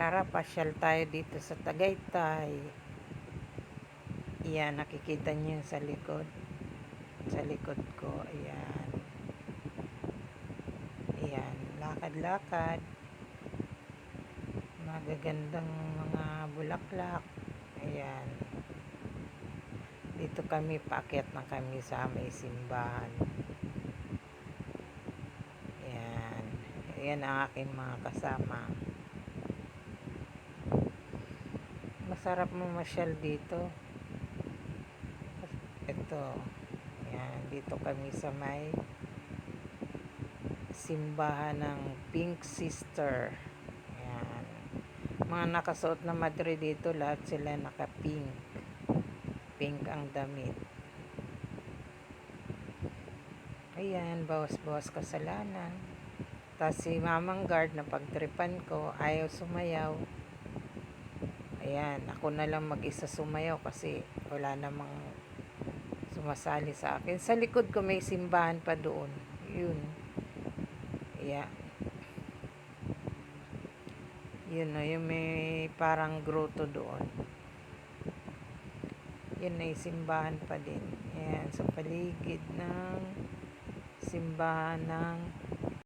Tara, pasyal tayo dito sa Tagaytay. Ayan, nakikita niyo sa likod. Sa likod ko, ayan. Ayan, lakad-lakad. Magagandang mga bulaklak. Ayan. Dito kami, paakyat na kami sa may simbahan. Ayan. Ayan ang aking mga kasama. Masarap mamasyal dito. Ito. Ayan, dito kami sa may simbahan ng Pink Sister. Ayan. Mga nakasuot na madre dito, lahat sila naka-pink. Pink ang damit. Ayan, bawas-bawas kasalanan. Tapos si Mamang Guard na pagtripan ko, ayaw sumayaw. Ayan, ako na lang mag-isa sumayaw kasi wala namang sumasali sa akin. Sa likod ko may simbahan pa doon. Yun. Ayan. Yun o, yung may parang grotto doon. Yun ay simbahan pa din. Ayan, sa paligid ng simbahan ng